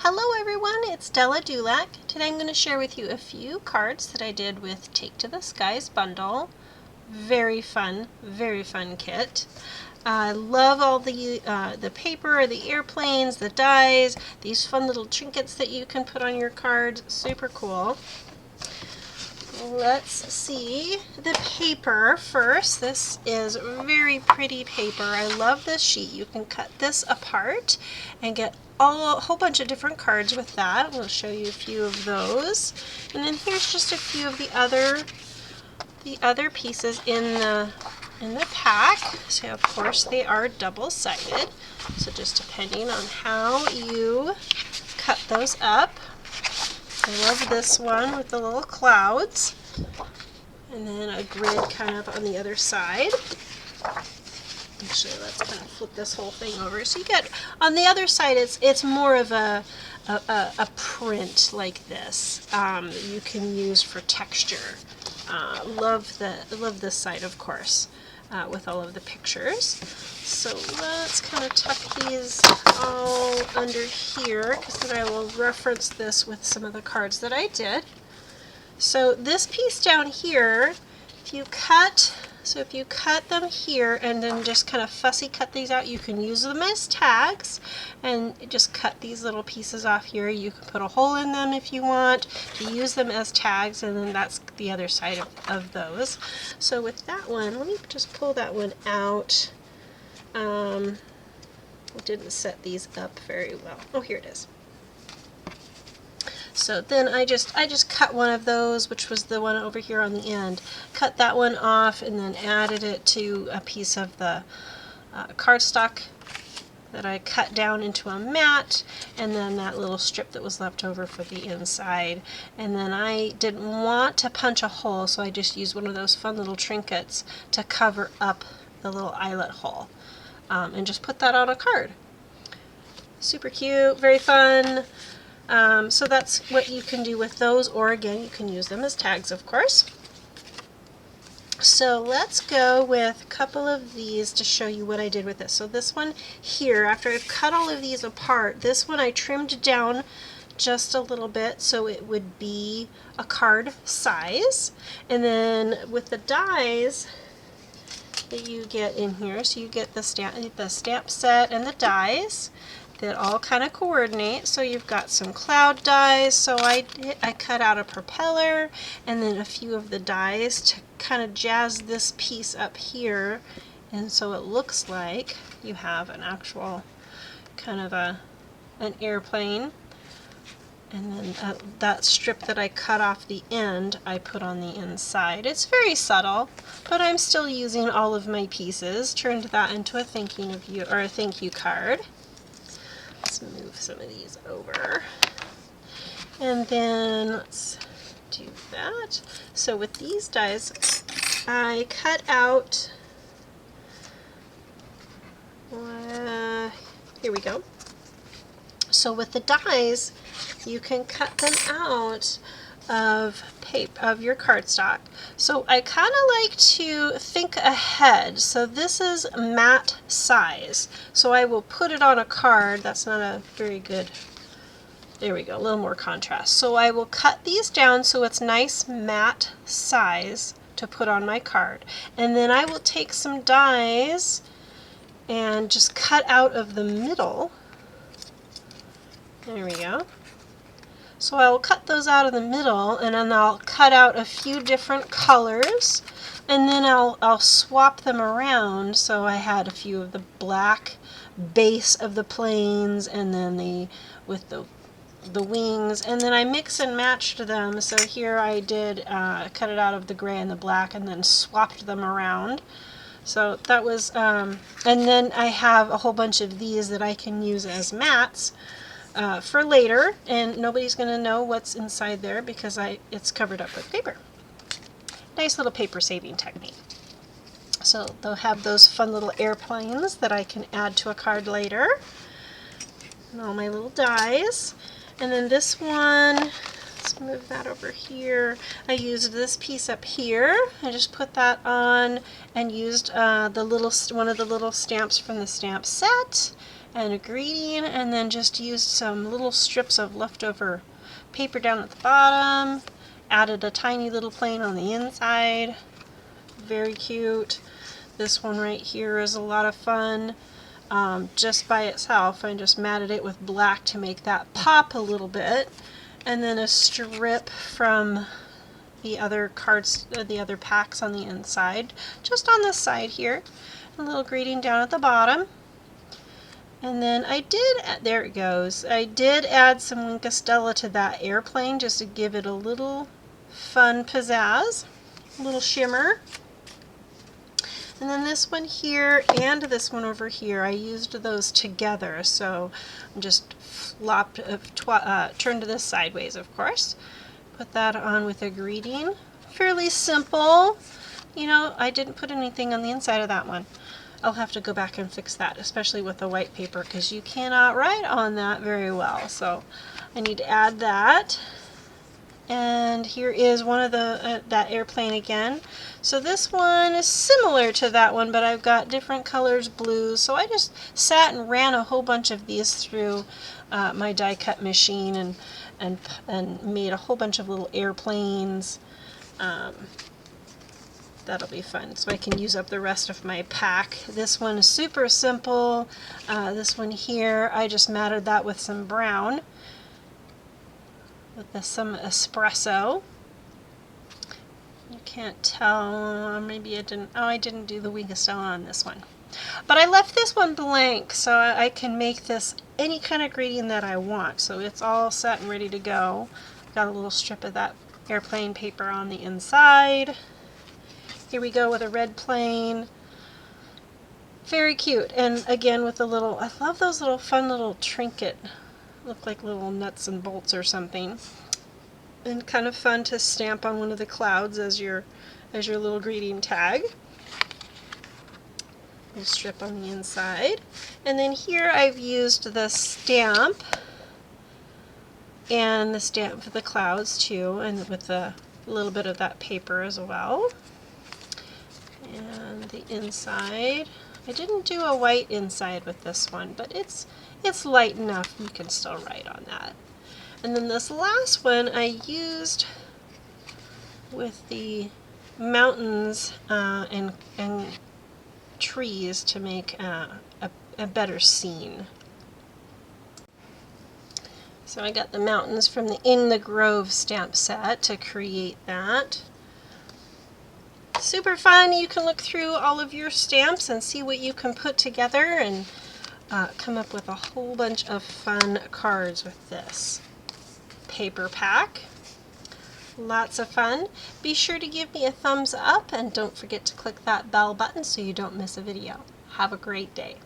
Hello everyone, it's Della DuLac. Today I'm going to share with you a few cards that I did with Take to the Skies bundle. Very fun kit. I love all the paper, the airplanes, the dies, these fun little trinkets that you can put on your cards. Super cool. Let's see the paper first. This is very pretty paper. I love this sheet. You can cut this apart and get a whole bunch of different cards with that. We'll show you a few of those. And then here's just a few of the other pieces in the pack. So of course they are double-sided. So just depending on how you cut those up. I love this one with the little clouds, and then a grid kind of on the other side. Actually, let's kind of flip this whole thing over. So you get, on the other side, it's more of a print like this that you can use for texture. Love this side, of course, with all of the pictures. So let's kind of tuck these all under here, because then I will reference this with some of the cards that I did. So this piece down here, if you cut them here and then just kind of fussy cut these out, you can use them as tags and just cut these little pieces off here. You can put a hole in them if you want to use them as tags, and then that's the other side of those. So with that one, let me just pull that one out. I didn't set these up very well. Oh, here it is. So then I just cut one of those, which was the one over here on the end. Cut that one off and then added it to a piece of the cardstock that I cut down into a mat, and then that little strip that was left over for the inside. And then I didn't want to punch a hole, so I just used one of those fun little trinkets to cover up the little eyelet hole. And just put that on a card. Super cute, very fun. So that's what you can do with those, or again, you can use them as tags, of course. So let's go with a couple of these to show you what I did with this. So this one here, after I've cut all of these apart, this one I trimmed down just a little bit so it would be a card size. And then with the dies that you get in here, so you get the stamp set and the dies that all kind of coordinate. So you've got some cloud dies, so I cut out a propeller, and then a few of the dies to kind of jazz this piece up here, and so it looks like you have an actual kind of an airplane. And then that strip that I cut off the end, I put on the inside. It's very subtle, but I'm still using all of my pieces. Turned that into a thank you card. Let's move some of these over. And then let's do that. So with these dies, I cut out, here we go. So with the dies, you can cut them out of your cardstock. So I kind of like to think ahead. So this is matte size. So I will put it on a card. That's not a very good, there we go, a little more contrast. So I will cut these down so it's nice matte size to put on my card. And then I will take some dies and just cut out of the middle. There we go. So I'll cut those out of the middle, and then I'll cut out a few different colors, and then I'll swap them around. So I had a few of the black base of the planes, and then with the wings, and then I mix and matched them. So here I did cut it out of the gray and the black, and then swapped them around. So that was, and then I have a whole bunch of these that I can use as mats for later, and nobody's going to know what's inside there because it's covered up with paper. Nice little paper saving technique. So they'll have those fun little airplanes that I can add to a card later. And all my little dies. And then this one, let's move that over here. I used this piece up here. I just put that on and used one of the little stamps from the stamp set. and a greeting, and then just used some little strips of leftover paper down at the bottom, added a tiny little plane on the inside. Very cute. This one right here is a lot of fun. Just by itself, I just matted it with black to make that pop a little bit, and then a strip from the other cards, the other packs on the inside, just on this side here. A little greeting down at the bottom. And then I did, there it goes, I did add some Della to that airplane just to give it a little fun pizzazz, a little shimmer. And then this one here and this one over here, I used those together, so I'm just turned this sideways, of course. Put that on with a greeting. Fairly simple. You know, I didn't put anything on the inside of that one. I'll have to go back and fix that, especially with the white paper, because you cannot write on that very well. So I need to add that. And here is one of the that airplane again. So this one is similar to that one, but I've got different colors, blues. So I just sat and ran a whole bunch of these through my die cut machine and made a whole bunch of little airplanes. That'll be fun. So I can use up the rest of my pack. This one is super simple. This one here, I just matted that with some brown. With some espresso. You can't tell, maybe I didn't, oh, I didn't do the Della on this one. But I left this one blank so I can make this any kind of greeting that I want. So it's all set and ready to go. Got a little strip of that airplane paper on the inside. Here we go with a red plane. Very cute. And again with the little, I love those little fun little trinket, look like little nuts and bolts or something. And kind of fun to stamp on one of the clouds as your little greeting tag. Little strip on the inside. And then here I've used the stamp and the stamp for the clouds too, and with a little bit of that paper as well. And the inside, I didn't do a white inside with this one, but it's light enough you can still write on that. And then this last one I used with the mountains and trees to make a better scene. So I got the mountains from the In the Grove stamp set to create that. Super fun. You can look through all of your stamps and see what you can put together and come up with a whole bunch of fun cards with this paper pack. Lots of fun. Be sure to give me a thumbs up and don't forget to click that bell button so you don't miss a video. Have a great day.